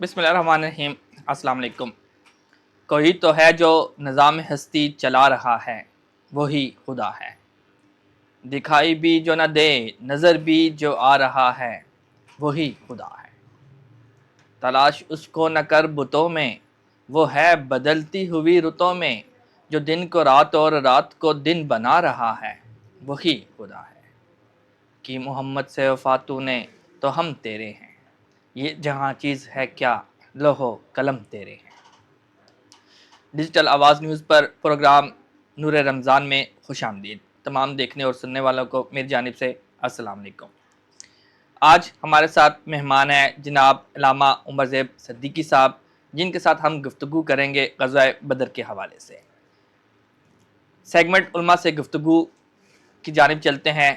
बिस्मिल्लाहिर्रहमानिर्रहीम। अस्सलाम वालेकुम। कोई तो है जो निज़ाम हस्ती चला रहा है, वही खुदा है। दिखाई भी जो न दे, नज़र भी जो आ रहा है, वही खुदा है। तलाश उसको न कर बुतों में, वो है बदलती हुई रुतों में। जो दिन को रात और रात को दिन बना रहा है, वही खुदा है। कि मोहम्मद से वफ़ा तूने तो हम तेरे हैं, ये जहाँ चीज़ है क्या, लौहो कलम तेरे हैं। डिजिटल आवाज़ न्यूज़ पर प्रोग्राम नूर रमज़ान में खुश आमदीद। तमाम देखने और सुनने वालों को मेरी जानिब से अस्सलाम वालेकुम। आज हमारे साथ मेहमान हैं जनाब अल्लामा उमर ज़ैब सिद्दीकी साहब, जिनके साथ हम गुफ्तगू करेंगे ग़ज़वा बदर के हवाले से। सेगमेंट उलमा से गुफ्तगू की जानिब चलते हैं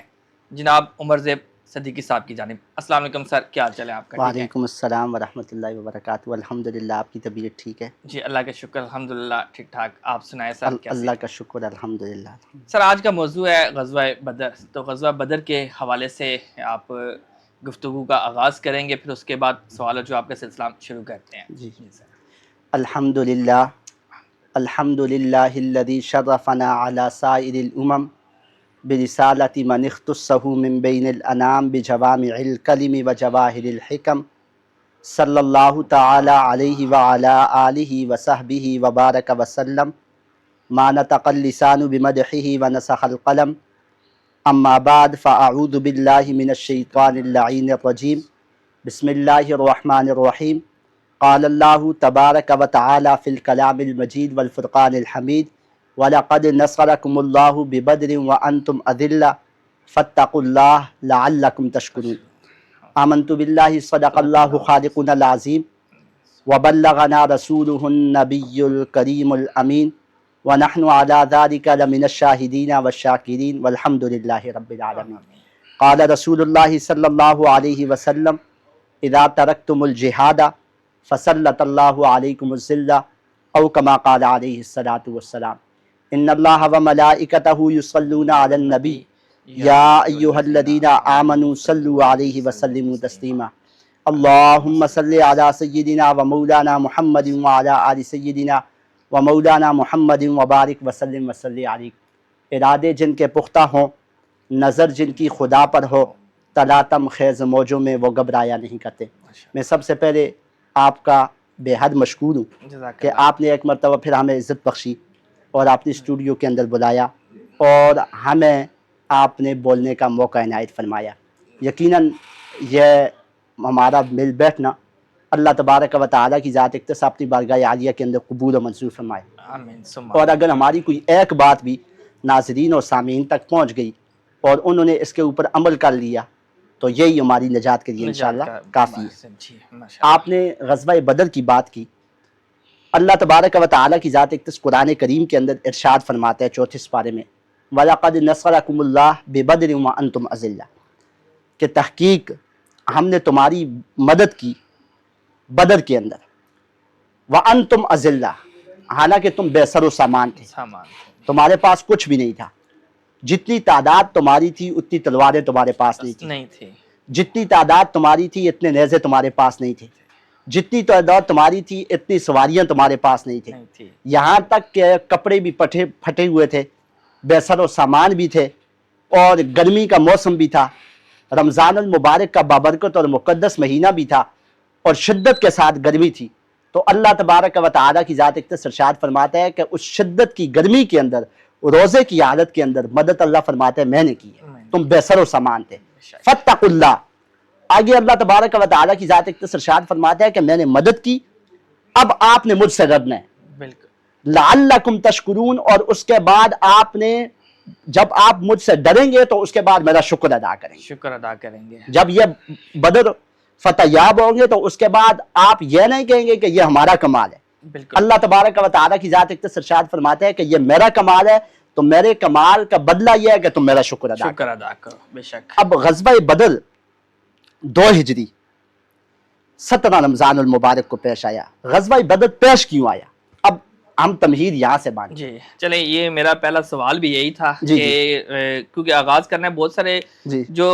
जनाब उमर ज़ैब सिद्दीकी साहब की जानिब। अस्सलाम वालेकुम सर, क्या हाल चाल है आपका? वालेकुम अस्सलाम वरहमतुल्लाहि वबरकातुहू। अल्हम्दुलिल्लाह, आपकी तबीयत ठीक है? जी अल्लाह का शुक्र, अल्हम्दुलिल्लाह ठीक ठाक। आप सुनाएं सर, कैसे अल्लाह हैं? का शुक्र, अल्हम्दुलिल्लाह। सर आज का मौजू है ग़ज़वा बदर, तो ग़ज़वा बदर के हवाले से आप गुफ्तगू का आगाज़ करेंगे, फिर उसके बाद सवाल और जवाब का सिलसिला शुरू करते हैं। जी, जी सर। अल्हम्दुलिल्लाह, अल्हम्दुलिल्लाहिल्लज़ी शर्रफ़ना अला साइरिल उमम बिरिसालति मन इख्तस्सहु मिन बैनिल अनाम बिजवामिइल कलिमि व जवाहिरिल हिकम सल्लल्लाहु तआला अलैहि व अला आलिहि व सहबिहि व बारक व सल्लम। मा नतक़ल लिसानु बिमदहिहि व नसख़ल क़लम। अम्मा बाद फ़अऊज़ु बिल्लाहि मिनश शैतानिर लईनिर रजीम। बिस्मिल्लाहिर्रहमानिर्रहीम। क़ालल्लाहु तबारक व तआला फ़िल कलामिल मजीद वल फ़ुरक़ानिल हमीद। वलक़द नसरकुमुल्लाहु बिबद्रिन व अंतुम अज़िल्ला फ़त्तक़ुल्लाह लअल्लकुम तशकुरून। आमन्तु बिल्लाहि सदक़ल्लाहु ख़ालिक़ुनल अज़ीम व बल्लग़ना रसूलुहुन नबियुल करीमुल अमीन व नहनु अला ज़ालिका लमिनश शाहिदीन व शाकिरीन वल्हम्दुलिल्लाहि रब्बिल आलमीन। क़ाल रसूलुल्लाहि सल्लल्लाहु अलैहि वसल्लम इज़ा तरक्तुमुल जिहादा फ़सल्लतल्लाहु अलैकुमुज़्ज़िल्ला औ कमा क़ाल अलैहिस्सलातु वस्सलाम। इन्नल्लाह व मलाइकतहु युसल्लूना अलन नबी या अय्युहल्लज़ीना आमनू सल्लु अलैहि व सल्लिमू तस्लीमा। अल्लाहुम्मा सल्लि अला सय्यिदिना व मौलाना मुहम्मदिन व अला आलि सय्यिदिना व मौलाना मुहम्मदिन व बारिक व सल्लिम व सल्लि अलैहि। इरादे जिनके पुख्ता हों, नज़र जिनकी खुदा पर हो, तलातम ख़ैज़ मौजों में वो घबराया नहीं करते। मैं सबसे पहले आपका बेहद मशकूर हूँ कि जज़ाकल्लाह। आपने एक मरतबा फिर हमें इज़्ज़त बख्शी और आपने स्टूडियो के अंदर बुलाया और हमें आपने बोलने का मौका इनायत फरमाया। यकीनन यह हमारा मिल बैठना अल्लाह तबारक व तआला की ज़ात इख्तिसार अपनी बारगाह आलिया के अंदर कबूल व मंजूर फरमाए। आमीन सुम्मा और आमीन। अगर हमारी कोई एक बात भी नाज़रीन और सामीन तक पहुँच गई और उन्होंने इसके ऊपर अमल कर लिया तो यही हमारी निजात के लिए निजात इंशाअल्लाह का काफ़ी है। बायस, जी माशाअल्लाह। आपने ग़ज़वा बदर की बात की। अल्लाह तबारक व तआला की ज़ात इख्तिसार कुरान करीम के अंदर इरशाद फरमाता है 34 पारे में, वलक़द नसरकुमुल्लाह बिबद्रिन व अंतुम अज़िल्ला, कि तहकीक हमने तुम्हारी मदद की बदर के अंदर, व अंतुम अज़िल्ला, हालांकि तुम बेसरो सामान थे, सामान तुम्हारे पास कुछ भी नहीं था। जितनी तादाद तुम्हारी थी उतनी तलवारें तुम्हारे पास नहीं थी। नहीं थी। जितनी तादाद तुम्हारी थी इतने नेज़े तुम्हारे पास नहीं थे। जितनी तादाद तुम्हारी थी इतनी सवारियां तुम्हारे पास नहीं थी। नहीं थी। यहाँ तक कि कपड़े भी फटे हुए थे, बेसरो सामान भी थे और गर्मी का मौसम भी था। रमज़ानुल मुबारक का बाबरकत और मुक़द्दस महीना भी था और शिद्दत के साथ गर्मी थी। तो अल्लाह तबारक व तआला की ज़ात इख्तिसार इरशाद फरमाता है कि उस शिद्दत की गर्मी के अंदर, रोज़े की हालत के अंदर मदद अल्लाह फरमाता है मैंने की है, तुम बेसरो सामान थे। फत्तकुल्लाह, आगे अल्लाह तबारक व तआला की ज़ात इख्तिसार इरशाद फरमाता है कि मैंने मदद की, अब आपने मुझसे डरना है। बिल्कुल। लअल्लकुम तशकुरून, और उसके बाद आपने, जब आप मुझसे डरेंगे तो उसके बाद मेरा शुक्र अदा करेंगे। शुक्र अदा करेंगे। जब ये बदर फतयाब होंगे तो उसके बाद आप ये नहीं कहेंगे कि ये हमारा कमाल है। बिल्कुल। अल्लाह तबारक व तआला की ज़ात इख्तिसार इरशाद फरमाते हैं कि ये मेरा कमाल है, तो मेरे कमाल का बदला यह है कि तुम मेरा शुक्र अदा शुक्र करो। अदा करो, बेशक। अब ग़ज़वा बदर 2 हिजरी 17 रमज़ानुल मुबारक को पेश आया। ग़ज़वा बदर पेश क्यों आया, अब हम तमहीद यहाँ से बांधे। जी चले, ये मेरा पहला सवाल भी यही था जी, कि क्योंकि आगाज़ करना है, बहुत सारे जी, जो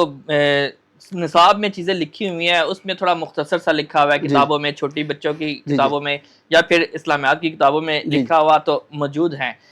نصاب میں چیزیں لکھی ہوئی ہیں اس میں تھوڑا مختصر سا لکھا ہوا ہے کتابوں میں، چھوٹی بچوں کی کتابوں میں یا پھر اسلامیات کی کتابوں میں لکھا ہوا تو موجود ہیں.